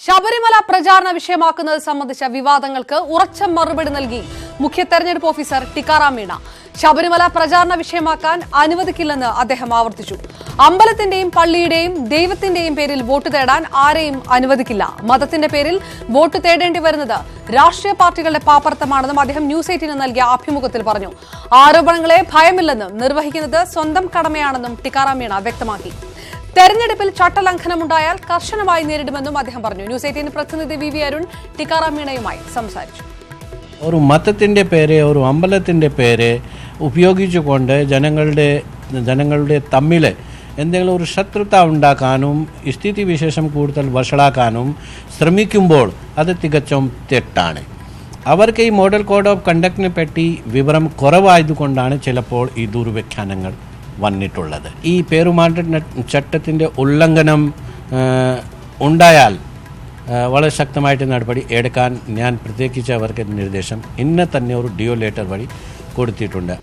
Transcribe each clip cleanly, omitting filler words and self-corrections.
ശബരിമല പ്രചാരണ വിഷയമാക്കുന്നത് സംബന്ധിച്ച വിവാദങ്ങൾക്ക് ഉറച്ച മറുപടി നൽകി മുഖ്യ തെരഞ്ഞെടുപ്പ് ഓഫീസർ ടിക്കാറാം മീണ. ശബരിമല പ്രചാരണ വിഷയമാക്കാൻ അനുവദിക്കില്ലെന്ന് അദ്ദേഹം ആവർത്തിച്ചു. അമ്പലത്തിന്റെയും പള്ളിയുടെയും ദൈവത്തിന്റെയും പേരിൽ വോട്ട് തേടാൻ ആരെയും അനുവദിക്കില്ല. മതത്തിന്റെ പേരിൽ വോട്ട് തേടേണ്ടി വരുന്നത് രാഷ്ട്രീയ പാർട്ടികളുടെ പാപ്പരത്തമാണെന്നും അദ്ദേഹം ന്യൂസ് 18 നൽകിയ അഭിമുഖത്തിൽ പറഞ്ഞു. ആരോപണങ്ങളെ ഭയമില്ലെന്നും നിർവഹിക്കുന്നത് സ്വന്തം കടമയാണെന്നും ടിക്കാറാം മീണ വ്യക്തമാക്കി. തെരഞ്ഞെടുപ്പിൽ ചട്ടലംഘനമുണ്ടായാൽ കർശനമായി നേരിടുമെന്നും അദ്ദേഹം പറഞ്ഞു. ന്യൂസ് 18 പ്രതിനിധി വി അരുൺ ടിക്കാറാം മീണയുമായി സംസാരിച്ചു. ഒരു മതത്തിൻ്റെ പേര്, ഒരു അമ്പലത്തിൻ്റെ പേര് ഉപയോഗിച്ചുകൊണ്ട് ജനങ്ങളുടെ തമ്മിൽ എന്തെങ്കിലും ഒരു ശത്രുത ഉണ്ടാക്കാനും സ്ഥിതിവിശേഷം കൂടുതൽ വഷളാക്കാനും ശ്രമിക്കുമ്പോൾ അത് തികച്ചും തെറ്റാണ്. അവർക്ക് ഈ മോഡൽ കോഡ് ഓഫ് കണ്ടക്റ്റിനെ പറ്റി വിവരം കുറവായതുകൊണ്ടാണ് ചിലപ്പോൾ ഈ ദുർവ്യാഖ്യാനങ്ങൾ വന്നിട്ടുള്ളത്. ഈ പേരുമാറ്റ ചട്ടത്തിൻ്റെ ഉല്ലംഘനം ഉണ്ടായാൽ വളരെ ശക്തമായിട്ട് നടപടി എടുക്കാൻ ഞാൻ പ്രത്യേകിച്ച് അവർക്ക് നിർദ്ദേശം ഇന്ന് തന്നെ ഒരു ഡിയോ ലെറ്റർ വഴി കൊടുത്തിട്ടുണ്ട്.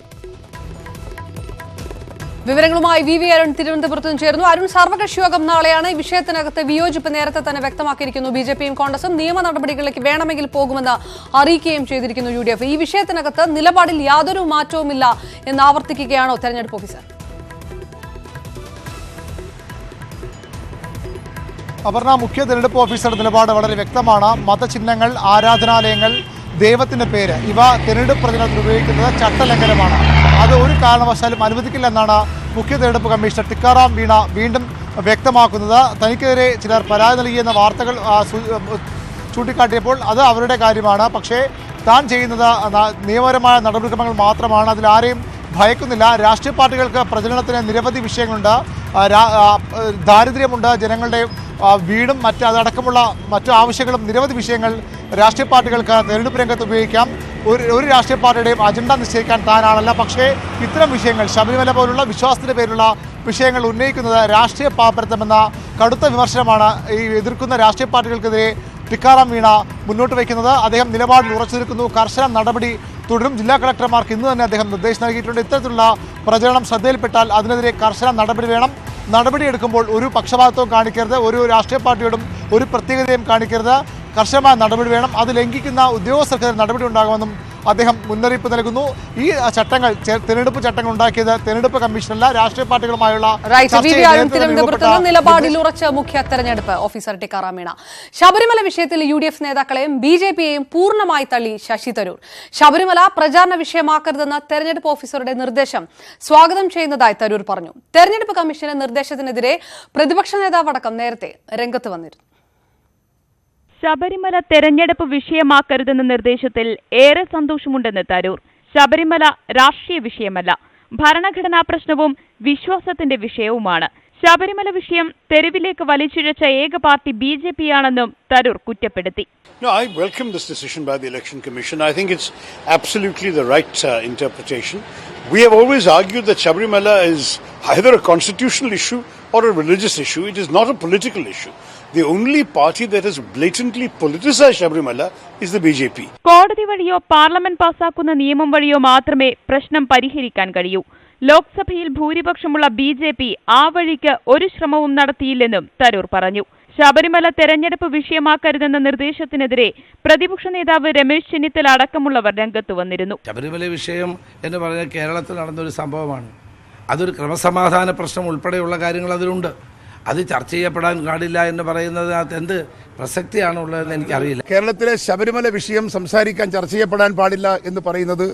വിവരങ്ങളുമായി വി അരുൺ തിരുവനന്തപുരത്ത് നിന്ന് ചേർന്നു. അരുൺ, സർവകക്ഷി യോഗം നാളെയാണ്. ഈ വിഷയത്തിനകത്ത് വിയോജിപ്പ് നേരത്തെ തന്നെ വ്യക്തമാക്കിയിരിക്കുന്നു. ബിജെപിയും കോൺഗ്രസും നിയമ നടപടികളിലേക്ക് വേണമെങ്കിൽ പോകുമെന്ന് അറിയിക്കുകയും ചെയ്തിരിക്കുന്നു UDF. ഈ വിഷയത്തിനകത്ത് നിലപാടിൽ യാതൊരു മാറ്റവുമില്ല എന്ന് ആവർത്തിക്കുകയാണോ തെരഞ്ഞെടുപ്പ് ഓഫീസർ? അപർണ, മുഖ്യ തെരഞ്ഞെടുപ്പ് ഓഫീസറുടെ നിലപാട് വളരെ വ്യക്തമാണ്. മതചിഹ്നങ്ങൾ, ആരാധനാലയങ്ങൾ, ദൈവത്തിൻ്റെ പേര് ഇവ തെരഞ്ഞെടുപ്പ് പ്രചരണത്തിൽ ഉപയോഗിക്കുന്നത് ചട്ടലംഘനമാണ്. അത് ഒരു കാരണവശാലും അനുവദിക്കില്ലെന്നാണ് മുഖ്യ തെരഞ്ഞെടുപ്പ് കമ്മീഷണർ ടിക്കാറാം മീണ വീണ്ടും വ്യക്തമാക്കുന്നത്. തനിക്കെതിരെ ചിലർ പരാതി നൽകിയെന്ന വാർത്തകൾ ചൂണ്ടിക്കാട്ടിയപ്പോൾ അത് അവരുടെ കാര്യമാണ്. പക്ഷേ താൻ ചെയ്യുന്നത് നിയമപരമായ നടപടിക്രമങ്ങൾ മാത്രമാണ്. അതിലാരെയും ഭയക്കുന്നില്ല. രാഷ്ട്രീയ പാർട്ടികൾക്ക് പ്രചരണത്തിന് നിരവധി വിഷയങ്ങളുണ്ട്. ദാരിദ്ര്യമുണ്ട്, ജനങ്ങളുടെ വീടും അതടക്കമുള്ള മറ്റു ആവശ്യങ്ങളും നിരവധി വിഷയങ്ങൾ രാഷ്ട്രീയ പാർട്ടികൾക്ക് തെരഞ്ഞെടുപ്പ് രംഗത്ത് ഉപയോഗിക്കാം. ഒരു രാഷ്ട്രീയ പാർട്ടിയുടെയും അജണ്ട നിശ്ചയിക്കാൻ താനാണല്ല. പക്ഷേ ഇത്തരം വിഷയങ്ങൾ, ശബരിമല പോലുള്ള വിശ്വാസത്തിൻ്റെ പേരിലുള്ള വിഷയങ്ങൾ ഉന്നയിക്കുന്നത് രാഷ്ട്രീയ പാപ്പരത്തമെന്ന കടുത്ത വിമർശനമാണ് ഈ എതിർക്കുന്ന രാഷ്ട്രീയ പാർട്ടികൾക്കെതിരെ ടിക്കാറാം മീണ മുന്നോട്ട് വയ്ക്കുന്നത്. അദ്ദേഹം നിലപാടിൽ ഉറച്ചു നിൽക്കുന്നു. കർശന നടപടി തുടരും. ജില്ലാ കളക്ടർമാർക്ക് ഇന്ന് തന്നെ അദ്ദേഹം നിർദ്ദേശം നൽകിയിട്ടുണ്ട്. ഇത്തരത്തിലുള്ള പ്രചരണം ശ്രദ്ധയിൽപ്പെട്ടാൽ അതിനെതിരെ കർശന നടപടി വേണം. നടപടിയെടുക്കുമ്പോൾ ഒരു പക്ഷപാതത്വവും കാണിക്കരുത്. ഒരു രാഷ്ട്രീയ പാർട്ടിയോടും ഒരു പ്രത്യേകതയും കാണിക്കരുത്. കർശനമായ നടപടി വേണം. അത് ലംഘിക്കുന്ന ഉദ്യോഗസ്ഥർക്കെതിരെ നടപടി ഉണ്ടാകുമെന്നും അദ്ദേഹം മുന്നറിയിപ്പ് നൽകുന്നു. ഈ ചട്ടങ്ങൾ, തെരഞ്ഞെടുപ്പ് ചട്ടങ്ങൾ ഉണ്ടാക്കിയത് തെരഞ്ഞെടുപ്പ് കമ്മീഷനല്ല, രാഷ്ട്രീയ പാർട്ടികളുമായുള്ള നിലപാടിൽ ഉറച്ച മുഖ്യ തെരഞ്ഞെടുപ്പ് ഓഫീസർ ടിക്കാറാം മീണ. ശബരിമല വിഷയത്തിൽ UDF നേതാക്കളെയും BJPയെയും പൂർണ്ണമായി തള്ളി ശശി തരൂർ. ശബരിമല പ്രചാരണ വിഷയമാക്കരുതെന്ന തെരഞ്ഞെടുപ്പ് ഓഫീസറുടെ നിർദ്ദേശം സ്വാഗതം ചെയ്യുന്നതായി തരൂർ പറഞ്ഞു. തെരഞ്ഞെടുപ്പ് കമ്മീഷന്റെ നിർദ്ദേശത്തിനെതിരെ പ്രതിപക്ഷ നേതാവടക്കം നേരത്തെ രംഗത്ത് വന്നിരുന്നു. ശബരിമല തെരഞ്ഞെടുപ്പ് വിഷയമാക്കരുതെന്ന നിർദ്ദേശത്തിൽ ഏറെ സന്തോഷമുണ്ടെന്ന് തരൂർ. ശബരിമല രാഷ്ട്രീയ വിഷയമല്ല, ഭരണഘടനാ പ്രശ്നവും വിശ്വാസത്തിന്റെ വിഷയവുമാണ്. ശബരിമല വിഷയം തെരുവിലേക്ക് വലിച്ചിഴച്ച ഏക പാർട്ടി BJP ആണെന്നും തരൂർ കുറ്റപ്പെടുത്തി. No, I welcome this decision by the Election Commission. I think it's absolutely the right interpretation. We have always argued that Shabarimala is either a constitutional issue or a religious issue. It is not a political issue. The only party that has blatantly politicized Shabarimala is the BJP. കോടതി വഴിയോ parliament പാസാക്കുന്ന നിയമം വഴിയോ മാത്രമേ പ്രശ്നം പരിഹരിക്കാൻ കഴിയൂ. ലോക്സഭയിൽ ഭൂരിപക്ഷമുള്ള BJP ആ വഴിക്ക് ഒരു ശ്രമവും നടത്തിയില്ലെന്നും തരൂർ പറഞ്ഞു. ശബരിമല തെരഞ്ഞെടുപ്പ് വിഷയമാക്കരുതെന്ന നിർദ്ദേശത്തിനെതിരെ പ്രതിപക്ഷ നേതാവ് രമേശ് ചെന്നിത്തല അടക്കമുള്ളവർ രംഗത്ത് വന്നിരുന്നു. ശബരിമല വിഷയം എന്ന് പറഞ്ഞാൽ കേരളത്തിൽ നടന്നൊരു സംഭവമാണ്. അതൊരു ക്രമസമാധാന പ്രശ്നം ഉൾപ്പെടെയുള്ള കാര്യങ്ങൾ അതിലുണ്ട്. അത് ചർച്ച ചെയ്യപ്പെടാൻ പാടില്ല എന്ന് പറയുന്നതിനകത്ത് എന്ത് പ്രസക്തിയാണുള്ളതെന്ന് എനിക്കറിയില്ല. കേരളത്തിലെ ശബരിമല വിഷയം സംസാരിക്കാൻ ചർച്ച ചെയ്യപ്പെടാൻ പാടില്ല എന്ന് പറയുന്നത്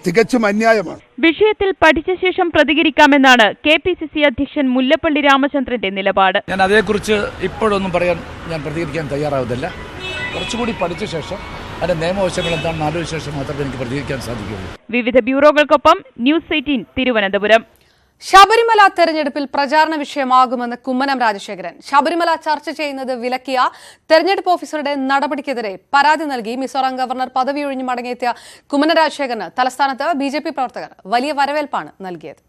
തികച്ചും അന്യായമാണ്. വിഷയത്തിൽ പഠിച്ച ശേഷം പ്രതികരിക്കാമെന്നാണ് KPCC അധ്യക്ഷൻ മുല്ലപ്പള്ളി രാമചന്ദ്രന്റെ നിലപാട്. ഞാൻ അതേക്കുറിച്ച് ഇപ്പോഴൊന്നും പറയാൻ പ്രതികരിക്കാൻ തയ്യാറാവുന്നില്ല. കുറച്ചുകൂടി പഠിച്ച ശേഷം അതിന്റെ നിയമവശങ്ങൾ എന്താണെന്ന് ആലോചിച്ച ശേഷം മാത്രമേ എനിക്ക് പ്രതികരിക്കാൻ സാധിക്കുകയുള്ളൂ. വിവിധ ബ്യൂറോകൾക്കൊപ്പം ന്യൂസ് 18 തിരുവനന്തപുരം. ശബരിമല തെരഞ്ഞെടുപ്പിൽ പ്രചാരണ വിഷയമാകുമെന്ന് കുമ്മനം രാജശേഖരൻ. ശബരിമല ചർച്ച ചെയ്യുന്നത് വിലക്കിയ തെരഞ്ഞെടുപ്പ് ഓഫീസറുടെ നടപടിക്കെതിരെ പരാതി നൽകി മിസോറാം ഗവർണർ പദവി ഒഴിഞ്ഞു മടങ്ങിയെത്തിയ കുമ്മനം രാജശേഖരന് തലസ്ഥാനത്ത് BJP പ്രവർത്തകർ വലിയ വരവേൽപ്പാണ് നൽകിയത്.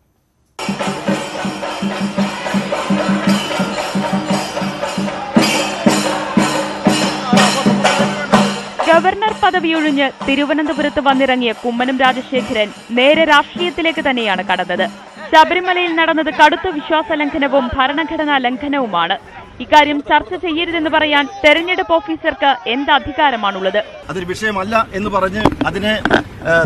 ഗവർണർ പദവിയൊഴിഞ്ഞ് തിരുവനന്തപുരത്ത് വന്നിറങ്ങിയ കുമ്മനം രാജശേഖരൻ നേരെ രാഷ്ട്രീയത്തിലേക്ക് തന്നെയാണ് കടന്നത്. ശബരിമലയിൽ നടന്നത് കടുത്ത വിശ്വാസ ലംഘനവും ഭരണഘടനാ ലംഘനവുമാണ്. ഇക്കാര്യം ചർച്ച ചെയ്യരുതെന്ന് പറയാൻ തെരഞ്ഞെടുപ്പ് ഓഫീസർക്ക് എന്ത് അധികാരമാണുള്ളത്? അതൊരു വിഷയമല്ല എന്ന് പറഞ്ഞ് അതിനെ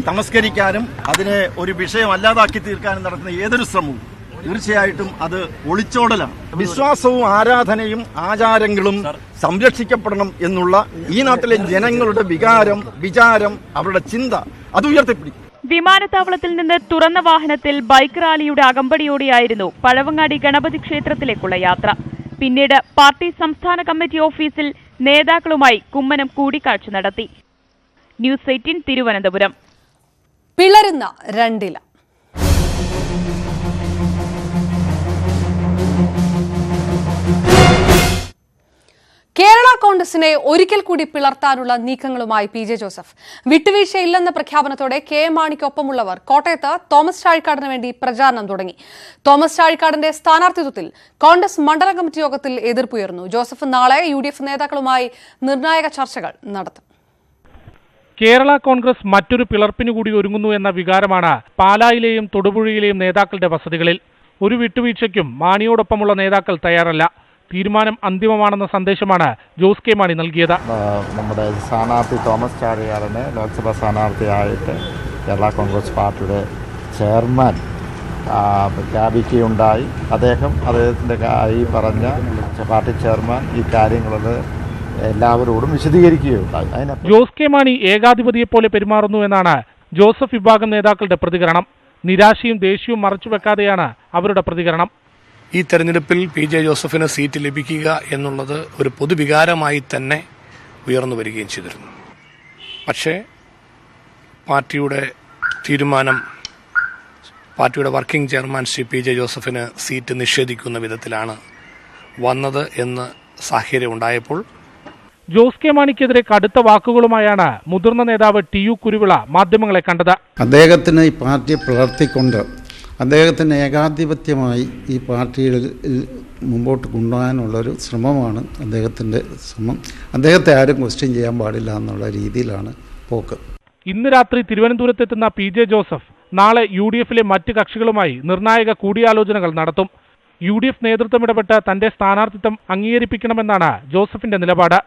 തമസ്കരിക്കാനും അതിനെ ഒരു വിഷയമല്ലാതാക്കി തീർക്കാനും നടത്തുന്ന ഏതൊരു ശ്രമവും തീർച്ചയായിട്ടും അത് ഒളിച്ചോടലാണ്. വിശ്വാസവും ആരാധനയും ആചാരങ്ങളും സംരക്ഷിക്കപ്പെടണം എന്നുള്ള ഈ നാട്ടിലെ ജനങ്ങളുടെ വിചാരം അവരുടെ ചിന്ത അത് ഉയർത്തിപ്പിടിക്കും. വിമാനത്താവളത്തിൽ നിന്ന് തുറന്ന വാഹനത്തിൽ ബൈക്ക് റാലിയുടെ അകമ്പടിയോടെയായിരുന്നു പഴവങ്ങാടി ഗണപതി ക്ഷേത്രത്തിലേക്കുള്ള യാത്ര. പിന്നീട് പാർട്ടി സംസ്ഥാന കമ്മിറ്റി ഓഫീസിൽ നേതാക്കളുമായി കുമ്മനം കൂടിക്കാഴ്ച നടത്തി. ന്യൂസ് 18 തിരുവനന്തപുരം. പിളരുന്ന രണ്ടില. കേരള കോൺഗ്രസിനെ ഒരിക്കൽ കൂടി പിളർത്താനുള്ള നീക്കങ്ങളുമായി പി.ജെ. ജോസഫ്. വിട്ടുവീഴ്ചയില്ലെന്ന പ്രഖ്യാപനത്തോടെ കെ.എം. മാണിക്കൊപ്പമുള്ളവർ കോട്ടയത്ത് തോമസ് ചാഴിക്കാടിന് വേണ്ടി പ്രചാരണം തുടങ്ങി. തോമസ് ചാഴിക്കാടിന്റെ സ്ഥാനാർത്ഥിത്വത്തിൽ കോൺഗ്രസ് മണ്ഡലം കമ്മിറ്റി യോഗത്തിൽ എതിർപ്പുയർന്നു. ജോസഫ് നാളെ യു.ഡി.എഫ് നേതാക്കളുമായി നിർണായക ചർച്ചകൾ നടത്തും. കേരള കോൺഗ്രസ് മറ്റൊരു പിളർപ്പിനുകൂടി ഒരുങ്ങുന്നു എന്ന വികാരമാണ് പാലായിലെയും തൊടുപുഴയിലെയും നേതാക്കളുടെ വസതികളിൽ. ഒരു വിട്ടുവീഴ്ചയ്ക്കും മാണിയോടൊപ്പമുള്ള നേതാക്കൾ തയ്യാറല്ല. തീരുമാനം അന്തിമമാണെന്ന സന്ദേശമാണ് ജോസ് കെ മാണി നൽകിയത്. നമ്മുടെ സ്ഥാനാർത്ഥി തോമസ് ചാഴികാടനെ ലോക്സഭാ സ്ഥാനാർത്ഥിയായിട്ട് കേരള കോൺഗ്രസ് പാർട്ടിയുടെ ചെയർമാൻ പ്രഖ്യാപിക്കുകയുണ്ടായി. അദ്ദേഹത്തിൻ്റെ ഈ പറഞ്ഞ പാർട്ടി ചെയർമാൻ ഈ കാര്യങ്ങളിൽ എല്ലാവരോടും വിശദീകരിക്കുകയുണ്ടായി. ജോസ് കെ മാണി ഏകാധിപതിയെപ്പോലെ പെരുമാറുന്നു എന്നാണ് ജോസഫ് വിഭാഗം നേതാക്കളുടെ പ്രതികരണം. നിരാശയും ദേഷ്യവും മറച്ചുവെക്കാതെയാണ് അവരുടെ പ്രതികരണം. ഈ തെരഞ്ഞെടുപ്പിൽ പി.ജെ. ജോസഫിന് സീറ്റ് ലഭിക്കുക എന്നുള്ളത് ഒരു പൊതുവികാരമായി തന്നെ ഉയർന്നു വരികയും ചെയ്തിരുന്നു. പക്ഷേ പാർട്ടിയുടെ തീരുമാനം, പാർട്ടിയുടെ വർക്കിംഗ് ചെയർമാൻ ശ്രീ പി.ജെ. ജോസഫിന് സീറ്റ് നിഷേധിക്കുന്ന വിധത്തിലാണ് വന്നത് എന്ന് സാഹചര്യം ഉണ്ടായപ്പോൾ ജോസ് കെ മാണിക്കെതിരെ കടുത്ത വാക്കുകളുമായാണ് മുതിർന്ന നേതാവ് ടി.യു. കുരുവിള മാധ്യമങ്ങളെ കണ്ടത്. അദ്ദേഹത്തിന് ഈ പാർട്ടിയെ പിളർത്തിക്കൊണ്ട് അദ്ദേഹത്തിന് ഏകാധിപത്യമായി ഈ പാർട്ടിയിൽ മുമ്പോട്ട് കൊണ്ടുപോകാനുള്ളൊരു ശ്രമമാണ് അദ്ദേഹത്തിൻ്റെ ശ്രമം. അദ്ദേഹത്തെ ആരും ക്വസ്റ്റ്യൻ ചെയ്യാൻ പാടില്ല എന്നുള്ള രീതിയിലാണ് പോക്ക്. ഇന്ന് രാത്രി തിരുവനന്തപുരത്തെത്തുന്ന പി.ജെ. ജോസഫ് നാളെ യു.ഡി.എഫിലെ മറ്റ് കക്ഷികളുമായി നിർണായക കൂടിയാലോചനകൾ നടത്തും. യു.ഡി.എഫ് നേതൃത്വം ഇടപെട്ട് തന്റെ സ്ഥാനാർത്ഥിത്വം അംഗീകരിപ്പിക്കണമെന്നാണ് ജോസഫിന്റെ നിലപാട്.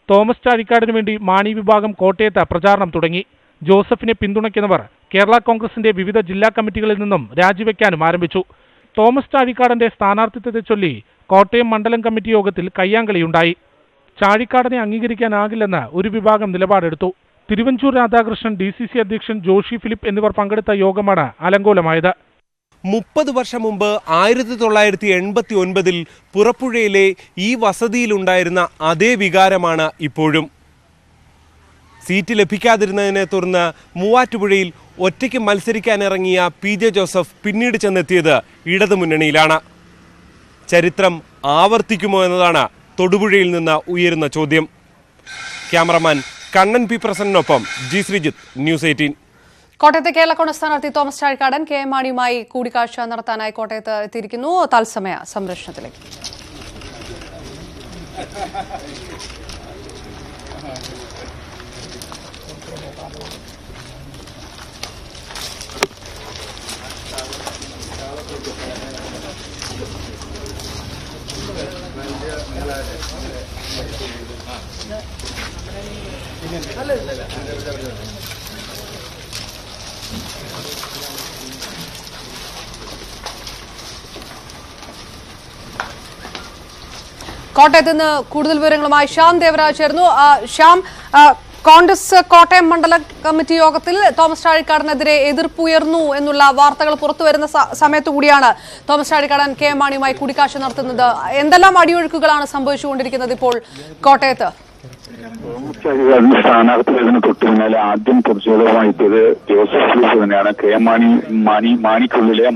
തോമസ് ചാഴിക്കാടിനു വേണ്ടി മാണി വിഭാഗം കോട്ടയത്ത് പ്രചാരണം തുടങ്ങി. ജോസഫിനെ പിന്തുണയ്ക്കുന്നവർ കേരള കോൺഗ്രസിന്റെ വിവിധ ജില്ലാ കമ്മിറ്റികളിൽ നിന്നും രാജിവെക്കാനും ആരംഭിച്ചു. തോമസ് ചാഴിക്കാടന്റെ സ്ഥാനാർത്ഥിത്വത്തെ ചൊല്ലി കോട്ടയം മണ്ഡലം കമ്മിറ്റി യോഗത്തിൽ കയ്യാങ്കളിയുണ്ടായി. ചാഴിക്കാടനെ അംഗീകരിക്കാനാകില്ലെന്ന് ഒരു വിഭാഗം നിലപാടെടുത്തു. തിരുവഞ്ചൂർ രാധാകൃഷ്ണൻ, DCC അധ്യക്ഷൻ ജോഷി ഫിലിപ്പ് എന്നിവർ പങ്കെടുത്ത യോഗമാണ് അലങ്കോലമായത്. 30 വർഷം മുമ്പ് 1989 പുറപ്പുഴയിലെ ഈ വസതിയിലുണ്ടായിരുന്ന അതേ വികാരമാണ് ഇപ്പോഴും. സീറ്റ് ലഭിക്കാതിരുന്നതിനെ തുടർന്ന് മൂവാറ്റുപുഴയിൽ ഒറ്റയ്ക്ക് മത്സരിക്കാനിറങ്ങിയ പി.ജെ. ജോസഫ് പിന്നീട് ചെന്നെത്തിയത് ഇടതുമുന്നണിയിലാണ്. ചരിത്രം ആവർത്തിക്കുമോ എന്നതാണ് തൊടുപുഴയിൽ നിന്ന് ഉയരുന്ന ചോദ്യം. Cameraman Kannan P. പ്രസന്നനൊപ്പം ജി ശ്രീജിത്ത്, ന്യൂസ് 18. കോട്ടയത്തെ കേരള കോൺഗ്രസ് സ്ഥാനാർത്ഥി തോമസ് ചാഴിക്കാടൻ കെ.എം. മാണിയുമായി കൂടിക്കാഴ്ച നടത്താനായി കോട്ടയത്ത് എത്തിയിരിക്കുന്നു. തത്സമയ സംരക്ഷണത്തിലേക്ക്. കോട്ടയത്ത് നിന്ന് കൂടുതൽ വിവരങ്ങളുമായി ശ്യാം ദേവരാജ് ചേർന്നു. ശ്യാം, കോൺഗ്രസ് കോട്ടയം മണ്ഡലം കമ്മിറ്റി യോഗത്തിൽ തോമസ് ചാഴിക്കാടനെതിരെ എതിർപ്പുയർന്നു എന്നുള്ള വാർത്തകൾ പുറത്തുവരുന്ന സമയത്തു കൂടിയാണ് തോമസ് ചാഴിക്കാടൻ കെ.എം. മാണിയുമായി കൂടിക്കാഴ്ച നടത്തുന്നത്. എന്തെല്ലാം അടിയൊഴുക്കുകളാണ് സംഭവിച്ചുകൊണ്ടിരിക്കുന്നത് ഇപ്പോൾ കോട്ടയത്ത്? സ്ഥാനാർത്ഥികളതിന് തൊട്ട് പിന്നാലെ ആദ്യം പ്രതിഷേധവുമായിട്ടത് ജോസഫ് ഗ്രൂപ്പ് തന്നെയാണ്. കെ.എം. മാണിക്കുള്ളിലെ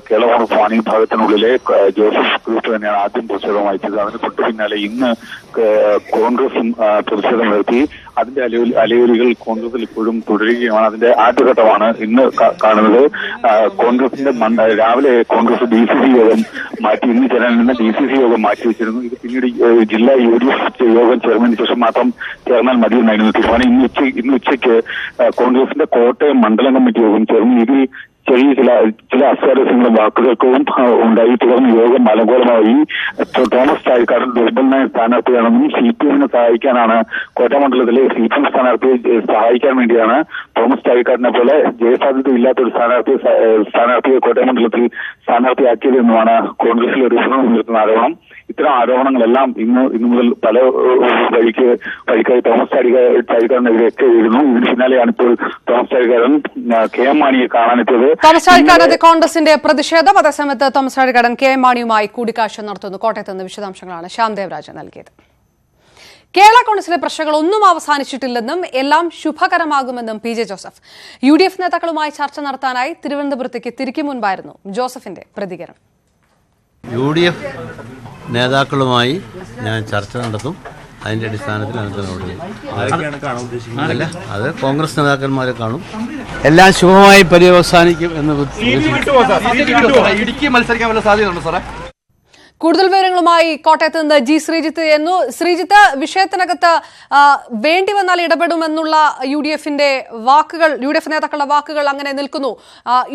കേരള കോൺഗ്രസ് മാണി വിഭാഗത്തിനുള്ളിലെ ജോസഫ് ഗ്രൂപ്പ് തന്നെയാണ് ആദ്യം പ്രതിഷേധവുമായിട്ടത്. അതിന് തൊട്ട് പിന്നാലെ ഇന്ന് കോൺഗ്രസും പ്രതിഷേധം നടത്തി. അതിന്റെ അലയൊലികൾ കോൺഗ്രസിൽ ഇപ്പോഴും തുടരുകയാണ്. അതിന്റെ ആദ്യഘട്ടമാണ് ഇന്ന് കാണുന്നത്. കോൺഗ്രസിന്റെ രാവിലെ കോൺഗ്രസ് DCC യോഗം മാറ്റി, ഇന്ന് ചേരാനിരുന്ന DCC യോഗം മാറ്റിവെച്ചിരുന്നു. ഇത് പിന്നീട് ജില്ലാ UDF യോഗം ചേർന്നതിന് ശേഷം മാത്രം ചേർന്നാൽ മതിയെന്നായിരുന്നു തീരുമാനം. ഇന്ന് ഉച്ചയ്ക്ക് കോൺഗ്രസിന്റെ കോട്ടയം മണ്ഡലം കമ്മിറ്റി യോഗം ചേർന്നു. ഇതിൽ ചില അസ്വാരസ്യങ്ങളും വാക്കുകൾക്കും ഉണ്ടായി. തുടർന്ന് യോഗം അലങ്കോലമായി. തോമസ് ചാഴിക്കാടൻ ദുർബലനായ സ്ഥാനാർത്ഥിയാണെന്നും CPM സഹായിക്കാനാണ് കോട്ടമണ്ഡലത്തിലെ CPM സ്ഥാനാർത്ഥിയെ സഹായിക്കാൻ വേണ്ടിയാണ് തോമസ് ചാഴിക്കാടനെ പോലെ ജയസാധ്യത ഇല്ലാത്തൊരു സ്ഥാനാർത്ഥിയെ കോട്ടമണ്ഡലത്തിൽ സ്ഥാനാർത്ഥിയാക്കിയതെന്നുമാണ് കോൺഗ്രസിലെ ഒരു ഉയർത്തുന്ന ആരോപണം. ഇത്തരം ആരോപണങ്ങളെല്ലാം ഇന്ന് മുതൽ പല വഴിക്കായി തോമസ് ചാഴിക്കാടനെതിരെയൊക്കെ വീഴുന്നു. ഇതിന് പിന്നാലെയാണ് ഇപ്പോൾ തോമസ് ചാഴിക്കാടൻ KM മാണിയെ കാണാനെത്തിയത്. തോമസ് ചാഴിക്കാടൻ കോൺഗ്രസിന്റെ പ്രതിഷേധം. അതേസമയത്ത് തോമസ് ചാഴിക്കാടൻ KM മാണിയുമായി കൂടിക്കാഴ്ച നടത്തുന്നു. കോട്ടയത്ത് നിന്ന് വിശദാംശങ്ങളാണ് ശ്യാം ദേവരാജ് നൽകിയത്. കേരള കോൺഗ്രസിലെ പ്രശ്നങ്ങൾ ഒന്നും അവസാനിച്ചിട്ടില്ലെന്നും എല്ലാം ശുഭകരമാകുമെന്നും PJ ജോസഫ്. UDF നേതാക്കളുമായി ചർച്ച നടത്താനായി തിരുവനന്തപുരത്തേക്ക് തിരിക്കും മുൻപായിരുന്നു ജോസഫിന്റെ പ്രതികരണം. UDF നേതാക്കളുമായി ഞാൻ ചർച്ച നടത്തും. അതിന്റെ അടിസ്ഥാനത്തിൽ അല്ല, അത് കോൺഗ്രസ് നേതാക്കന്മാരെ കാണും. എല്ലാം ശുഭമായി പര്യവസാനിക്കും എന്ന് ഇടുക്കി മത്സരിക്കാൻ വല്ല സാധ്യതയുണ്ടോ സാറേ? കൂടുതൽ വിവരങ്ങളുമായി കോട്ടയത്ത് നിന്ന് G ശ്രീജിത്ത് എന്നു. ശ്രീജിത്ത്, വിഷയത്തിനകത്ത് വേണ്ടി വന്നാൽ ഇടപെടുമെന്നുള്ള UDF നേതാക്കളുടെ വാക്കുകൾ അങ്ങനെ നിൽക്കുന്നു.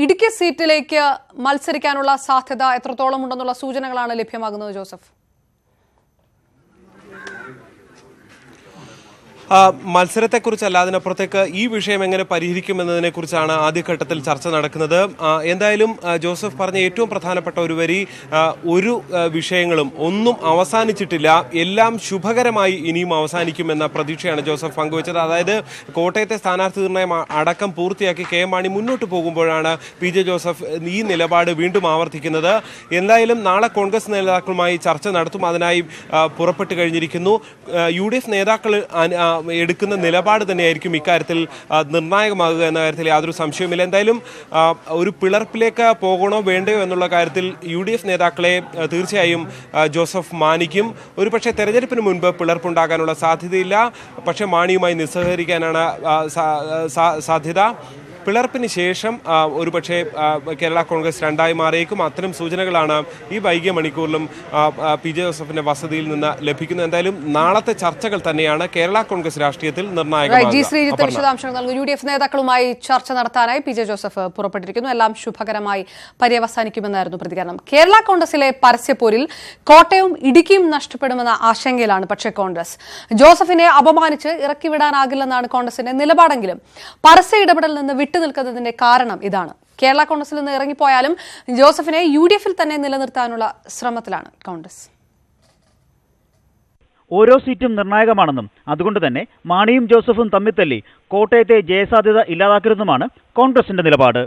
ഇടുക്കി സീറ്റിലേക്ക് മത്സരിക്കാനുള്ള സാധ്യത എത്രത്തോളം ഉണ്ടെന്നുള്ള സൂചനകളാണ് ലഭ്യമാകുന്നത് ജോസഫ്? മത്സരത്തെക്കുറിച്ചല്ല, അതിനപ്പുറത്തേക്ക് ഈ വിഷയം എങ്ങനെ പരിഹരിക്കുമെന്നതിനെ കുറിച്ചാണ് ആദ്യഘട്ടത്തിൽ ചർച്ച നടക്കുന്നത്. എന്തായാലും ജോസഫ് പറഞ്ഞ ഏറ്റവും പ്രധാനപ്പെട്ട ഒരു വരി, ഒരു വിഷയങ്ങളും ഒന്നും അവസാനിച്ചിട്ടില്ല, എല്ലാം ശുഭകരമായി ഇനിയും അവസാനിക്കുമെന്ന പ്രതീക്ഷയാണ് ജോസഫ് പങ്കുവച്ചത്. അതായത് കോട്ടയത്തെ സ്ഥാനാർത്ഥി നിർണയം അടക്കം പൂർത്തിയാക്കി KM മാണി മുന്നോട്ട് പോകുമ്പോഴാണ് PJ ജോസഫ് ഈ നിലപാട് വീണ്ടും ആവർത്തിക്കുന്നത്. എന്തായാലും നാളെ കോൺഗ്രസ് നേതാക്കളുമായി ചർച്ച നടത്തും. അതിനായി പുറപ്പെട്ടു കഴിഞ്ഞിരിക്കുന്നു. UDF നേതാക്കൾ എടുക്കുന്ന നിലപാട് തന്നെയായിരിക്കും ഇക്കാര്യത്തിൽ നിർണായകമാകുക എന്ന കാര്യത്തിൽ യാതൊരു സംശയവുമില്ല. എന്തായാലും ഒരു പിളർപ്പിലേക്ക് പോകണോ വേണ്ടയോ എന്നുള്ള കാര്യത്തിൽ UDF നേതാക്കളെ തീർച്ചയായും ജോസഫ് മാനിക്കും. ഒരുപക്ഷെ തെരഞ്ഞെടുപ്പിന് മുൻപ് പിളർപ്പുണ്ടാകാനുള്ള സാധ്യതയില്ല, പക്ഷേ മാണിയുമായി നിസ്സഹകരിക്കാനാണ് സാധ്യത. പിളർപ്പിന് ശേഷം ഒരുപക്ഷെ കേരള കോൺഗ്രസ് രണ്ടായി മാറിയേക്കും. അത്തരം സൂചനകളാണ് ഈ വൈകിയ മണിക്കൂറിലും PJ ജോസഫിന്റെ വസതിയിൽ നിന്ന് ലഭിക്കുന്നത്. എന്തായാലും നാളത്തെ ചർച്ചകൾ തന്നെയാണ് കേരള കോൺഗ്രസ് രാഷ്ട്രീയത്തിൽ നിർണായകമാകുക. UDF നേതാക്കളുമായി ചർച്ച നടത്താനായി PJ ജോസഫ് പുറപ്പെട്ടിരിക്കുന്നു. എല്ലാം ശുഭകരമായി പര്യവസാനിക്കുമെന്നായിരുന്നു പ്രതികരണം. കേരള കോൺഗ്രസിലെ പരസ്യപ്പോരിൽ കോട്ടയവും ഇടുക്കിയും നഷ്ടപ്പെടുമെന്ന ആശങ്കയിലാണ് പക്ഷേ കോൺഗ്രസ്. ജോസഫിനെ അപമാനിച്ച് ഇറക്കിവിടാനാകില്ലെന്നാണ് കോൺഗ്രസിന്റെ നിലപാടെങ്കിലും പരസ്യ ഇടപെടലിൽ നിന്ന് നിൽക്കുന്നതിന്റെ കാരണം ഇതാണ്. കേരള കോൺഗ്രസിൽ നിന്ന് ഇറങ്ങിപ്പോയാലും ജോസഫിനെ UDFിൽ തന്നെ നിലനിർത്താനുള്ള ശ്രമത്തിലാണ് കോൺഗ്രസ്. ഓരോ സീറ്റും നിർണായകമാണെന്നും അതുകൊണ്ട് തന്നെ മാണിയും ജോസഫും തമ്മിത്തല്ലി കോട്ടയത്തെ ജയസാധ്യത ഇല്ലാതാക്കരുതെന്നുമാണ് കോൺഗ്രസിന്റെ നിലപാട്.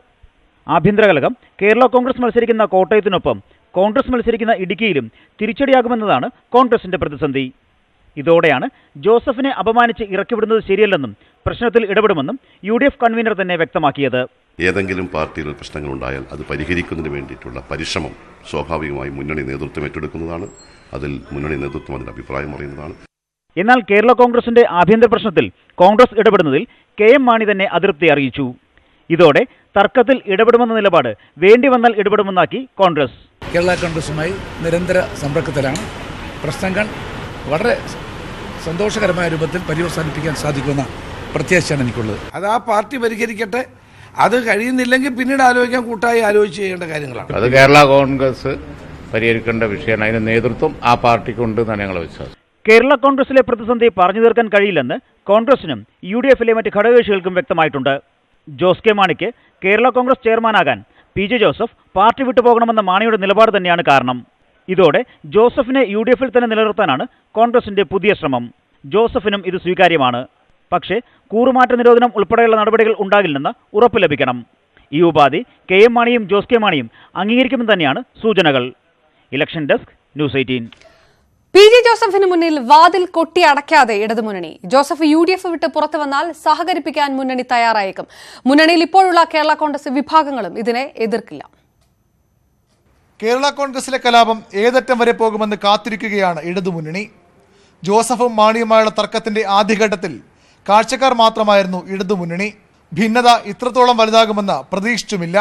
ആഭ്യന്തര കലകം കേരള കോൺഗ്രസ് മത്സരിക്കുന്ന കോട്ടയത്തിനൊപ്പം കോൺഗ്രസ് മത്സരിക്കുന്ന ഇടുക്കിയിലും തിരിച്ചടിയാകുമെന്നതാണ് കോൺഗ്രസിന്റെ പ്രതിസന്ധി. ഇതോടെയാണ് ജോസഫിനെ അപമാനിച്ച് ഇറക്കിവിടുന്നത് ശരിയല്ലെന്നും പ്രശ്നത്തിൽ ഇടപെടുമെന്നും UDF കൺവീനർ തന്നെ വ്യക്തമാക്കിയത്. ഏതെങ്കിലും പാർട്ടിയിൽ പ്രശ്നങ്ങളുണ്ടായാൽ അത് പരിഹരിക്കുന്നതിന് വേണ്ടിയിട്ടുള്ള പരിശ്രമം സ്വാഭാവികമായി മുന്നണി നേതൃത്വം ഏറ്റെടുക്കുന്നതാണ്. അതിൽ മുന്നണി നേതൃത്വം അതിന്റെ അഭിപ്രായം പറയുന്നതാണ്. എന്നാൽ കേരള കോൺഗ്രസിന്റെ ആഭ്യന്തര പ്രശ്നത്തിൽ കോൺഗ്രസ് ഇടപെടുന്നതിൽ KM മാണി തന്നെ അതൃപ്തി അറിയിച്ചു. ഇതോടെ തർക്കത്തിൽ ഇടപെടുമെന്ന നിലപാട് വേണ്ടി വന്നാൽ ഇടപെടുമെന്നാക്കി കോൺഗ്രസ്. കേരള കോൺഗ്രസുമായി നിരന്തര സമ്പർക്കത്തിലാണ്. പ്രശ്നങ്ങൾ വളരെ സന്തോഷകരമായ രൂപത്തിൽ പര്യവസാനിപ്പിക്കാൻ സാധിക്കുന്ന പ്രത്യാശയാണ് എനിക്കുള്ളത്. അത് ആ പാർട്ടി പരിഹരിക്കട്ടെ. അത് കഴിയുന്നില്ലെങ്കിൽ പിന്നീട് ആലോചിക്കാൻ, കൂട്ടായി ആലോചിച്ച് ചെയ്യേണ്ട കാര്യങ്ങളാണ്. അത് കേരള കോൺഗ്രസ് പരിഹരിക്കേണ്ട വിഷയമാണ്. അതിന് നേതൃത്വം ആ പാർട്ടിക്കുണ്ട് എന്നാണ് ഞങ്ങളുടെ വിശ്വാസം. കേരള കോൺഗ്രസിലെ പ്രതിസന്ധി പറഞ്ഞു തീർക്കാൻ കഴിയില്ലെന്ന് കോൺഗ്രസിനും UDFിലെ മറ്റ് ഘടകകക്ഷികൾക്കും വ്യക്തമായിട്ടുണ്ട്. ജോസ് കെ മാണിക്ക് കേരള കോൺഗ്രസ് ചെയർമാനാകാൻ PJ ജോസഫ് പാർട്ടി വിട്ടുപോകണമെന്ന മാണിയുടെ നിലപാട് തന്നെയാണ് കാരണം. ഇതോടെ ജോസഫിനെ UDFിൽ തന്നെ നിലനിർത്താനാണ് കോൺഗ്രസിന്റെ പുതിയ ശ്രമം. ജോസഫിനും ഇത് സ്വീകാര്യമാണ്. പക്ഷേ കൂറുമാറ്റ നിരോധനം ഉൾപ്പെടെയുള്ള നടപടികൾ ഉണ്ടാകില്ലെന്ന് ഉറപ്പ് ലഭിക്കണം. ഈ ഉപാധി KM മാണിയും ജോസ് കെ മാണിയും അംഗീകരിക്കുമെന്ന് തന്നെയാണ് സൂചനകൾ. Election desk, news 18. PJ ജോസഫിന് മുന്നിൽ വാതിൽ കൊട്ടി അടയ്ക്കാതെ ഇടതുമുന്നണി. ജോസഫ് UDF വിട്ട് പുറത്തു വന്നാൽ സഹകരിപ്പിക്കാൻ മുന്നണി തയ്യാറായേക്കും. മുന്നണിയിൽ ഇപ്പോഴുള്ള കേരള കോൺഗ്രസ് വിഭാഗങ്ങളും ഇതിനെ എതിർക്കില്ല. കേരള കോൺഗ്രസിലെ കലാപം ഏതറ്റം വരെ പോകുമെന്ന് കാത്തിരിക്കുകയാണ് ഇടതുമുന്നണി. ജോസഫും മാണിയുമായുള്ള തർക്കത്തിന്റെ ആദ്യഘട്ടത്തിൽ കാഴ്ചക്കാർ മാത്രമായിരുന്നു ഇടതുമുന്നണി. ഭിന്നത ഇത്രത്തോളം വലുതാകുമെന്ന് പ്രതീക്ഷിച്ചുമില്ല.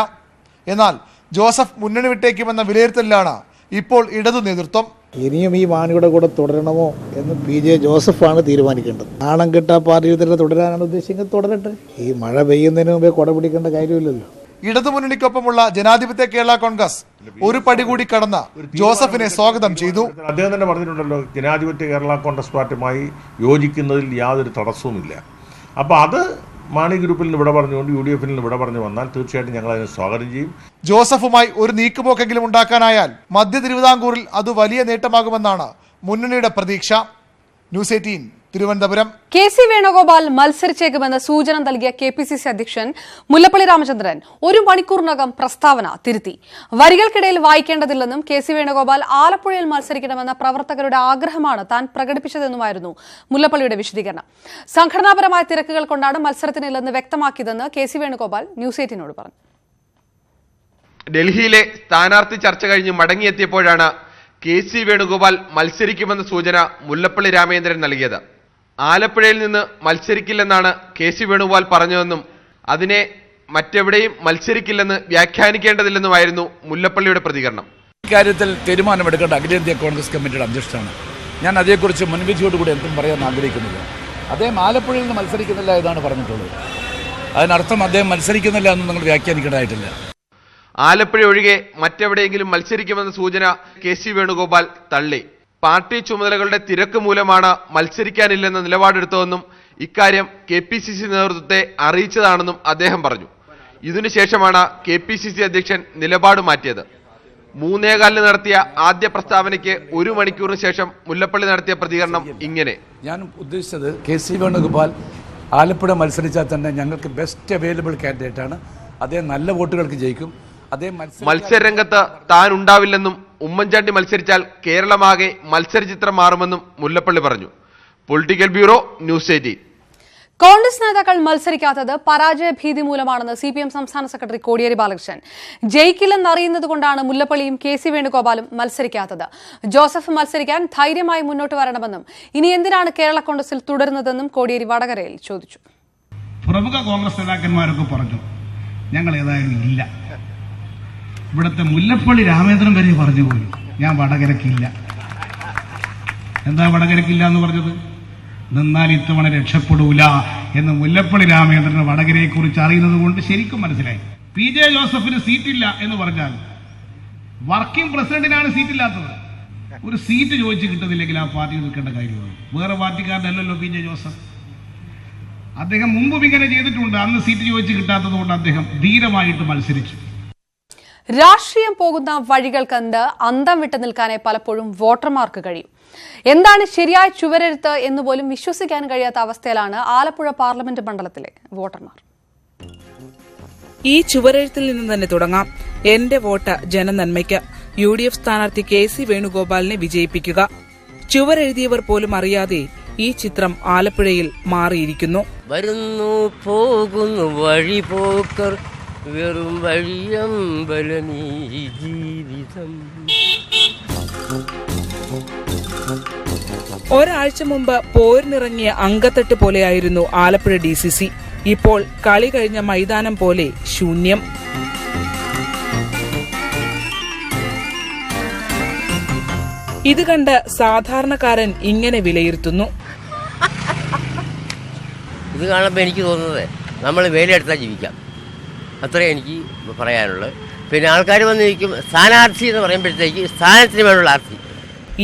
എന്നാൽ ജോസഫ് മുന്നണി വിട്ടേക്കുമെന്ന വിലയിരുത്തലിലാണ് ഇപ്പോൾ ഇടതു നേതൃത്വം. ഇനിയും ഈ മാണിയുടെ കൂടെ തുടരണമോ എന്ന് PJ ജോസഫാണ് തീരുമാനിക്കേണ്ടത്. നാണം കെട്ട പാർട്ടിയിൽ തന്നെ തുടരാനാണ് ഉദ്ദേശിക്കുന്നത്, തുടരട്ടെ. ഈ മഴ പെയ്യുന്നതിന് മുമ്പേ കുട പിടിക്കേണ്ട കാര്യമില്ലല്ലോ. ഇടതുമുന്നണിക്കൊപ്പമുള്ള ജനാധിപത്യ കേരള കോൺഗ്രസ് ഒരു പടി കൂടി കടന്ന് ജോസഫിനെ സ്വാഗതം ചെയ്തു. അദ്ദേഹം തന്നെ പറഞ്ഞിട്ടുണ്ടല്ലോ, ജനാധിപത്യ കേരള കോൺഗ്രസ് പാർട്ടിയുമായി യോജിക്കുന്നതിൽ യാതൊരു തടസ്സവുമില്ല. അപ്പോൾ അത് മാണി ഗ്രൂപ്പിൽ നിന്ന് ഇവിടെ പറഞ്ഞുകൊണ്ട് UDF നിന്ന് ഇവിടെ പറഞ്ഞു വന്നാൽ തീർച്ചയായിട്ടും ഞങ്ങൾ അതിനെ സ്വാഗതം ചെയ്യും. ജോസഫുമായി ഒരു നീക്കുപോക്കെങ്കിലും ഉണ്ടാക്കാനായാൽ മധ്യ തിരുവിതാംകൂറിൽ അത് വലിയ നേട്ടമാകുമെന്നാണ് മുന്നണിയുടെ പ്രതീക്ഷ. ന്യൂസ് 18 തിരുവനന്തപുരം. KC വേണുഗോപാൽ മത്സരിച്ചേക്കുമെന്ന് സൂചന നൽകിയ KPCC അധ്യക്ഷൻ മുല്ലപ്പള്ളി രാമചന്ദ്രൻ 1 മണിക്കൂറിനകം പ്രസ്താവന തിരുത്തി. വരികൾക്കിടയിൽ വായിക്കേണ്ടതില്ലെന്നും KC വേണുഗോപാൽ ആലപ്പുഴയിൽ മത്സരിക്കണമെന്ന പ്രവർത്തകരുടെ ആഗ്രഹമാണ് താൻ പ്രകടിപ്പിച്ചതെന്നുമായിരുന്നു മുല്ലപ്പള്ളിയുടെ വിശദീകരണം. സംഘടനാപരമായ തിരക്കുകൾ കൊണ്ടാണ് മത്സരത്തിനില്ലെന്ന് വ്യക്തമാക്കിയതെന്ന് KC വേണുഗോപാൽ ന്യൂസ് 18നോട് പറഞ്ഞു. ഡൽഹിയിലെ സ്ഥാനാർത്ഥി ചർച്ച കഴിഞ്ഞ് മടങ്ങിയെത്തിയപ്പോഴാണ് KC വേണുഗോപാൽ മത്സരിക്കുമെന്ന സൂചന മുല്ലപ്പള്ളി രാമചന്ദ്രൻ നൽകിയത്. ആലപ്പുഴയിൽ നിന്ന് മത്സരിക്കില്ലെന്നാണ് KC വേണുഗോപാൽ പറഞ്ഞതെന്നും അതിനെ മറ്റെവിടെയും മത്സരിക്കില്ലെന്ന് വ്യാഖ്യാനിക്കേണ്ടതില്ലെന്നുമായിരുന്നു മുല്ലപ്പള്ളിയുടെ പ്രതികരണം. ഇക്കാര്യത്തിൽ തീരുമാനമെടുക്കേണ്ട അഖിലേന്ത്യാ കോൺഗ്രസ് കമ്മിറ്റിയുടെ അധ്യക്ഷനാണ്. ഞാൻ അതേക്കുറിച്ച് മുൻവിധിയോടുകൂടി എന്തും പറയാൻ ആഗ്രഹിക്കുന്നില്ല. അദ്ദേഹം ആലപ്പുഴയിൽ നിന്ന് മത്സരിക്കുന്നില്ല എന്നാണ് പറഞ്ഞിട്ടുള്ളത്. അതിനർത്ഥം അദ്ദേഹം മത്സരിക്കുന്നില്ല എന്ന് നിങ്ങൾ വ്യാഖ്യാനിക്കേണ്ടതായിട്ടില്ല. ആലപ്പുഴ ഒഴികെ മറ്റെവിടെയെങ്കിലും മത്സരിക്കുമെന്ന സൂചന KC വേണുഗോപാൽ തള്ളി. പാർട്ടി ചുമതലകളുടെ തിരക്ക് മൂലമാണ് മത്സരിക്കാനില്ലെന്ന നിലപാടെടുത്തതെന്നും ഇക്കാര്യം KPCC നേതൃത്വത്തെ അറിയിച്ചതാണെന്നും അദ്ദേഹം പറഞ്ഞു. ഇതിനുശേഷമാണ് KPCC അധ്യക്ഷൻ നിലപാട് മാറ്റിയത്. 3:15 നടത്തിയ ആദ്യ പ്രസ്താവനയ്ക്ക് 1 മണിക്കൂറിന് ശേഷം മുല്ലപ്പള്ളി നടത്തിയ പ്രതികരണം ഇങ്ങനെ: ഞാൻ ഉദ്ദേശിച്ചത് KC വേണുഗോപാൽ ആലപ്പുഴ മത്സരിച്ചാൽ തന്നെ ഞങ്ങൾക്ക് ബെസ്റ്റ് അവൈലബിൾ കാൻഡിഡേറ്റ് ആണ്. അദ്ദേഹം നല്ല വോട്ടുകൾക്ക് ജയിക്കും. മത്സരരംഗത്ത് താൻ ഉണ്ടാവില്ലെന്നും ഉമ്മൻചാണ്ടി മത്സരിച്ചാൽ കേരളമാകെ മത്സരചിത്രം മാറുമെന്നും മുല്ലപ്പള്ളി പറഞ്ഞു. Political bureau, news 18. കോൺഗ്രസ് നേതാക്കൾ മത്സരിക്കാത്തത് പരാജയ ഭീതി മൂലമാണെന്ന് CPM സംസ്ഥാന സെക്രട്ടറി കോടിയേരി ബാലകൃഷ്ണൻ. ജയിക്കില്ലെന്നറിയുന്നതുകൊണ്ടാണ് മുല്ലപ്പള്ളിയും KC വേണുഗോപാലും മത്സരിക്കാത്തത്. ജോസഫ് മത്സരിക്കാൻ ധൈര്യമായി മുന്നോട്ട് വരണമെന്നും ഇനി എന്തിനാണ് കേരള കോൺഗ്രസിൽ തുടരുന്നതെന്നും കോടിയേരി വടകരയിൽ ചോദിച്ചു. പ്രമുഖ കോൺഗ്രസ് നേതാക്കന്മാരൊക്കെ പറഞ്ഞു ഞങ്ങൾ ഏതായാലും ഇല്ല. ഇവിടുത്തെ മുല്ലപ്പള്ളി രാമചന്ദ്രൻ വരെ പറഞ്ഞു പോയി ഞാൻ വടകരക്കില്ല. എന്താ വടകരക്കില്ല എന്ന് പറഞ്ഞത്? നിന്നാൽ ഇത്തവണ രക്ഷപ്പെടൂല എന്ന് മുല്ലപ്പള്ളി രാമചന്ദ്രൻ വടകരയെ കുറിച്ച് അറിയുന്നത് കൊണ്ട് ശരിക്കും മനസ്സിലായി. PJ ജോസഫിന് സീറ്റില്ല എന്ന് പറഞ്ഞാൽ വർക്കിംഗ് പ്രസിഡന്റിനാണ് സീറ്റില്ലാത്തത്. ഒരു സീറ്റ് ചോദിച്ച് കിട്ടുന്നില്ലെങ്കിൽ ആ പാർട്ടി നിൽക്കേണ്ട കാര്യമാണ്. വേറെ പാർട്ടിക്കാരനല്ലല്ലോ PJ ജോസഫ്. അദ്ദേഹം മുമ്പും ഇങ്ങനെ ചെയ്തിട്ടുണ്ട്. അന്ന് സീറ്റ് ചോദിച്ച് കിട്ടാത്തത് കൊണ്ട് അദ്ദേഹം ധീരമായിട്ട് മത്സരിച്ചു. രാഷ്ട്രീയം പോകുന്ന വഴികൾക്കെന്ത് അന്തം വിട്ടു നിൽക്കാനേ പലപ്പോഴും വോട്ടർമാർക്ക് കഴിയും. എന്താണ് ശരിയായ ചുവരെഴുത്ത് എന്നുപോലും വിശ്വസിക്കാൻ കഴിയാത്ത അവസ്ഥയിലാണ് ആലപ്പുഴ പാർലമെന്റ് മണ്ഡലത്തിലെ വോട്ടർമാർ. ഈ ചുവരെഴുത്തിൽ നിന്ന് തന്നെ തുടങ്ങാം. എന്റെ വോട്ട് ജനനന്മയ്ക്ക്, UDF സ്ഥാനാർത്ഥി KC വേണുഗോപാലിനെ വിജയിപ്പിക്കുക. ചുവരെഴുതിയവർ പോലും അറിയാതെ ഈ ചിത്രം ആലപ്പുഴയിൽ മാറിയിരിക്കുന്നു. വരുന്നു പോകുന്നു വഴി പോക്കർ, വെറും വഴിയമ്പലമീ ജീവിതം. ഒരാഴ്ച മുമ്പ് പോരിനിറങ്ങിയ അങ്കത്തട്ട് പോലെയായിരുന്നു ആലപ്പുഴ DCC. ഇപ്പോൾ കളി കഴിഞ്ഞ മൈതാനം പോലെ ശൂന്യം. ഇത് കണ്ട് സാധാരണക്കാരൻ ഇങ്ങനെ വിലയിരുത്തുന്നു. ഇത് കാണുമ്പോൾ എനിക്ക് തോന്നുന്നത് നമ്മൾ വേലയെടുത്താൽ ജീവിക്കാം, അത്രേ എനിക്ക് പറയാനുള്ളത്. പിന്നെ ആൾക്കാർ വന്ന് ചോദിക്കും സ്ഥാനാർത്ഥി എന്ന് പറയുമ്പോഴത്തേക്ക് സ്ഥാനത്തിന് വേണ്ടിയുള്ള ആർത്ഥി.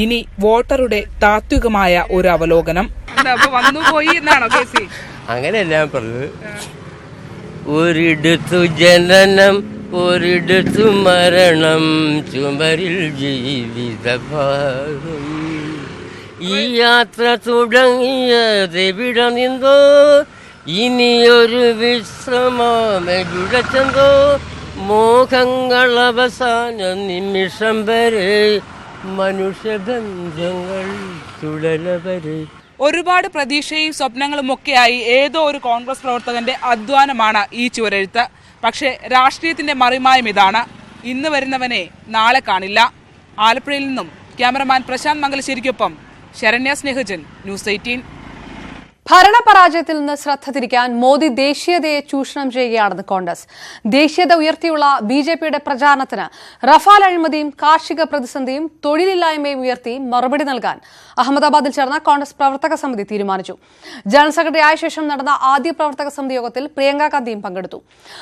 ഇനി വോട്ടറുടെ താത്വികമായ ഒരു അവലോകനം. അങ്ങനെയല്ല ഞാൻ പറഞ്ഞത്. ഒരിടത്തു ജനനം ഒരിടത്തു മരണം, ചുമരിൽ ജീവിതഭാരം. ഈ യാത്ര തുടങ്ങിയതെവിടെ നിന്നോ, ഇനിയൊരു വിശ്രമമെവിടെ ചെന്തോ, മോഹങ്ങൾ അവസാന നിമിഷം വരെ, മനുഷ്യബന്ധങ്ങൾ തുടരവരെ. ഒരുപാട് പ്രതീക്ഷയും സ്വപ്നങ്ങളും ഒക്കെയായി ഏതോ ഒരു കോൺഗ്രസ് പ്രവർത്തകന്റെ അധ്വാനമാണ് ഈ ചുവരെഴുത്ത്. പക്ഷേ രാഷ്ട്രീയത്തിന്റെ മറിമായം ഇതാണ്. ഇന്ന് വരുന്നവനെ നാളെ കാണില്ല. ആലപ്പുഴയിൽ നിന്നും ക്യാമറമാൻ പ്രശാന്ത് മംഗലശ്ശേരിക്കൊപ്പം ശരണ്യ സ്നേഹജൻ, ന്യൂസ് 18. ഭരണപരാജയത്തിൽ നിന്ന് ശ്രദ്ധ തിരിക്കാൻ മോദി ദേശീയതയെ ചൂഷണം ചെയ്യുകയാണെന്ന് കോൺഗ്രസ്. ദേശീയത ഉയർത്തിയുള്ള ബിജെപിയുടെ പ്രചാരണത്തിന് റഫാൽ അഴിമതിയും കാർഷിക പ്രതിസന്ധിയും തൊഴിലില്ലായ്മയും ഉയർത്തി മറുപടി നൽകാൻ അഹമ്മദാബാദിൽ ചേർന്ന കോൺഗ്രസ് പ്രവർത്തക സമിതി തീരുമാനിച്ചു. ജനറൽ സെക്രട്ടറി ആയ ശേഷം നടന്ന ആദ്യ പ്രവർത്തക സമിതി യോഗത്തിൽ പ്രിയങ്ക ഗാന്ധിയും പങ്കെടുത്തു.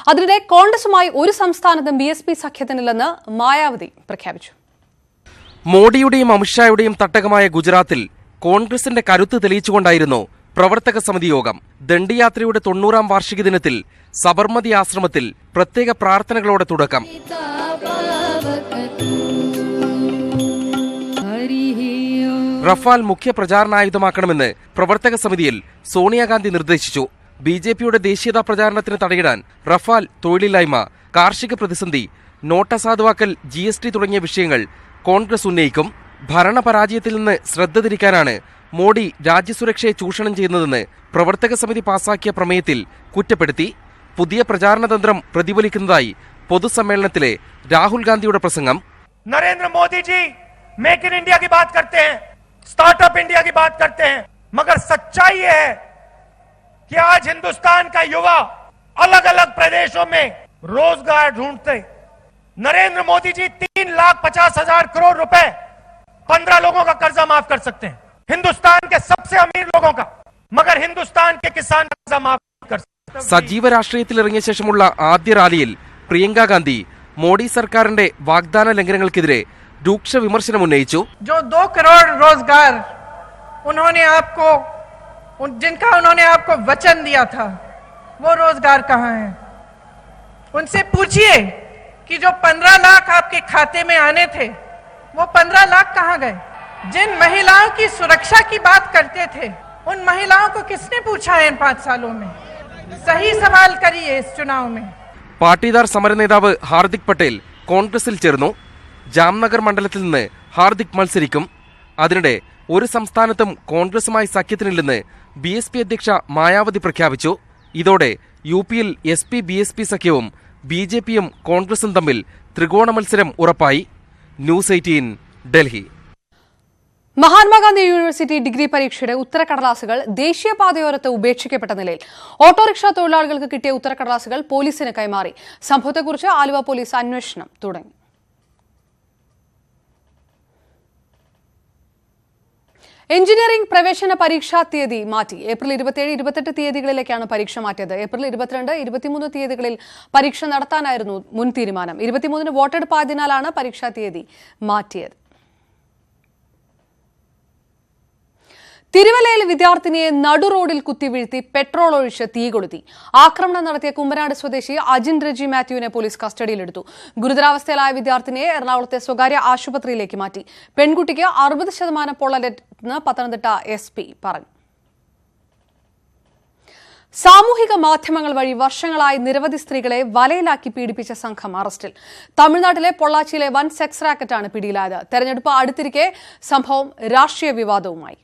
അതിനിടെ കോൺഗ്രസുമായി ഒരു സംസ്ഥാനത്തും BSP സഖ്യത്തിനില്ലെന്ന് മായാവതി പ്രഖ്യാപിച്ചു. മോഡിയുടെയും അമിത്ഷായുടെയും തട്ടകമായ ഗുജറാത്തിൽ കോൺഗ്രസിന്റെ കരുത്ത് തെളിയിച്ചുകൊണ്ടായിരുന്നു പ്രവർത്തക സമിതി യോഗം. ദണ്ഡിയാത്രയുടെ 90ാം വാർഷിക ദിനത്തിൽ സബർമതി ആശ്രമത്തിൽ പ്രത്യേക പ്രാർത്ഥനകളോടെ തുടക്കം. റഫാൽ മുഖ്യ പ്രചാരണായുധമാക്കണമെന്ന് പ്രവർത്തക സമിതിയിൽ സോണിയാഗാന്ധി നിർദ്ദേശിച്ചു. BJPയുടെ ദേശീയതാ പ്രചാരണത്തിന് തടയിടാൻ റഫാൽ, തൊഴിലില്ലായ്മ, കാർഷിക പ്രതിസന്ധി, നോട്ട് അസാധുവാക്കൽ, GST തുടങ്ങിയ വിഷയങ്ങൾ കോൺഗ്രസ് ഉന്നയിക്കും. ഭരണപരാജയത്തിൽ നിന്ന് ശ്രദ്ധ തിരിക്കാനാണ് മോഡി രാജ്യസുരക്ഷയെ ചൂഷണം ചെയ്യുന്നതെന്ന് പ്രവർത്തക സമിതി പാസാക്കിയ പ്രമേയത്തിൽ കുറ്റപ്പെടുത്തി. പുതിയ പ്രചാരണ തന്ത്രം പ്രതിഫലിക്കുന്നതായി പൊതുസമ്മേളനത്തിലെ രാഹുൽ ഗാന്ധിയുടെ പ്രസംഗം. Narendra Modi ji make in India की बात करते हैं, स्टार्टअप इंडिया की बात करते हैं, मगर सच्चाई ये है कि आज हिंदुस्तान का युवा अलग अलग प्रदेशों में रोजगार ढूंढते. नरेंद्र मोदी जी 3,50,000 करोड़ रुपए 15 लोगों का कर्जा माफ कर सकते हैं, हिंदुस्तान के सबसे अमीर लोगों का, मगर हिंदुस्तान के किसान कर्जा माफ कर सकते. സജീവ രാഷ്ട്രീയത്തിലിറങ്ങിയ ശേഷമുള്ള ആദ്യ റാലിയിൽ പ്രിയങ്ക ഗാന്ധി മോഡി സർക്കാരിന്റെ വാഗ്ദാന ലംഘനങ്ങൾക്കെതിരെ രൂക്ഷ വിമർശനം ഉന്നയിച്ചു. जो 2 करोड़ रोजगार जिनका उन्होंने आपको वचन दिया था, वो रोजगार कहाँ है? उनसे पूछिए कि जो 15 लाख आपके खाते में आने थे, वो 15 लाख कहाँ गए? जिन महिलाओं की सुरक्षा की बात करते थे, उन महिलाओं को किसने पूछा है इन 5 सालों में? सही सवाल करिए इस चुनाव में. പാട്ടീദാർ സമരനേതാവ് ഹാർദിക് പട്ടേൽ കോൺഗ്രസിൽ ചേർന്നു. ജാംനഗർ മണ്ഡലത്തിൽ നിന്ന് ഹാർദിക് മത്സരിക്കും. അതിനിടെ ഒരു സംസ്ഥാനത്തും കോൺഗ്രസുമായി സഖ്യത്തിനില്ലെന്ന് BSP അധ്യക്ഷ മായാവതി പ്രഖ്യാപിച്ചു. ഇതോടെ UPയിൽ SP-BSP സഖ്യവും BJPയും കോൺഗ്രസും തമ്മിൽ ത്രികോണ മത്സരം ഉറപ്പായി. News 18 Delhi. Mahatma Gandhi university degree പരീക്ഷയുടെ ഉത്തരക്കടലാസുകൾ ദേശീയപാതയോരത്ത് ഉപേക്ഷിക്കപ്പെട്ട നിലയിൽ ഓട്ടോറിക്ഷ തൊഴിലാളികൾക്ക് കിട്ടിയ ഉത്തരക്കടലാസുകൾ പോലീസിന് കൈമാറി. സംഭവത്തെക്കുറിച്ച് ആലുവ പോലീസ് അന്വേഷണം തുടങ്ങി. എഞ്ചിനീയറിംഗ് പ്രവേശന പരീക്ഷാ തീയതി മാറ്റി. ഏപ്രിൽ 27, 28 തീയതികളിലേക്കാണ് പരീക്ഷ മാറ്റിയത്. ഏപ്രിൽ 22, 23 തീയതികളിൽ പരീക്ഷ നടത്താനായിരുന്നു മുൻ തീരുമാനം. 23-ന് വോട്ടെടുപ്പ് ആയതിനാലാണ് പരീക്ഷാ തീയതി മാറ്റിയത്. തിരുവല്ലയിൽ വിദ്യാർത്ഥിനിയെ നടുറോഡിൽ കുത്തിവീഴ്ത്തി പെട്രോൾ ഒഴിച്ച് തീ കൊളുത്തി. ആക്രമണം നടത്തിയ കുമ്പനാട് സ്വദേശി അജിൻ റെജി മാത്യുവിനെ പോലീസ് കസ്റ്റഡിയിലെടുത്തു. ഗുരുതരാവസ്ഥയിലായ വിദ്യാർത്ഥിനിയെ എറണാകുളത്തെ സ്വകാര്യ ആശുപത്രിയിലേക്ക് മാറ്റി. പെൺകുട്ടിക്ക് 60% പൊള്ളലേറ്റെന്ന് പത്തനംതിട്ട SP പറഞ്ഞു. സാമൂഹിക മാധ്യമങ്ങൾ വഴി വർഷങ്ങളായി നിരവധി സ്ത്രീകളെ വലയിലാക്കി പീഡിപ്പിച്ച സംഘം അറസ്റ്റിൽ. തമിഴ്നാട്ടിലെ പൊള്ളാച്ചിയിലെ വൻ സെക്സ് റാക്കറ്റാണ് പിടിയിലായത്. തെരഞ്ഞെടുപ്പ് അടുത്തിരിക്കെ സംഭവം രാഷ്ട്രീയ വിവാദവുമായി.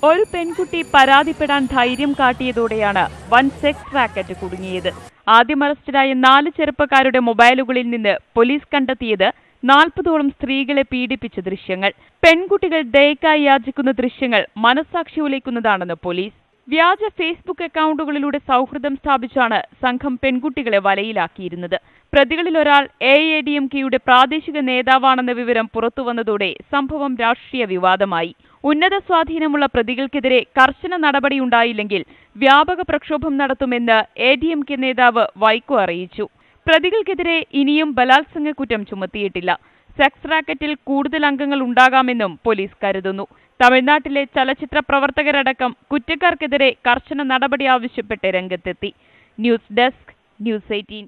ഒരു പെൺകുട്ടി പരാതിപ്പെടാൻ ധൈര്യം കാട്ടിയതോടെയാണ് വൻ സെക്സ് റാക്കറ്റ് കുടുങ്ങിയത്. ആദ്യം അറസ്റ്റിലായ 4 ചെറുപ്പക്കാരുടെ മൊബൈലുകളിൽ നിന്ന് പോലീസ് കണ്ടെത്തിയത് 40ഓളം സ്ത്രീകളെ പീഡിപ്പിച്ച ദൃശ്യങ്ങൾ. പെൺകുട്ടികൾ ദയക്കായി യാചിക്കുന്ന ദൃശ്യങ്ങൾ മനസ്സാക്ഷി ഉലയ്ക്കുന്നതാണെന്ന് പോലീസ്. വ്യാജ ഫേസ്ബുക്ക് അക്കൗണ്ടുകളിലൂടെ സൗഹൃദം സ്ഥാപിച്ചാണ് സംഘം പെൺകുട്ടികളെ വലയിലാക്കിയിരുന്നത്. പ്രതികളിൽ ഒരാൾ AADMKയുടെ പ്രാദേശിക നേതാവാണെന്ന വിവരം പുറത്തുവന്നതോടെ സംഭവം രാഷ്ട്രീയ വിവാദമായി. ഉന്നത സ്വാധീനമുള്ള പ്രതികൾക്കെതിരെ കർശന നടപടിയുണ്ടായില്ലെങ്കിൽ വ്യാപക പ്രക്ഷോഭം നടത്തുമെന്ന് ADMK നേതാവ് വൈക്കോ അറിയിച്ചു. പ്രതികൾക്കെതിരെ ഇനിയും ബലാത്സംഗ കുറ്റം ചുമത്തിയിട്ടില്ല. സെക്സ് റാക്കറ്റിൽ കൂടുതൽ അംഗങ്ങൾ ഉണ്ടാകാമെന്നും പോലീസ് കരുതുന്നു. തമിഴ്നാട്ടിലെ ചലച്ചിത്ര പ്രവർത്തകരടക്കം കുറ്റക്കാർക്കെതിരെ കർശന നടപടി ആവശ്യപ്പെട്ട് രംഗത്തെത്തി. News desk, news 18.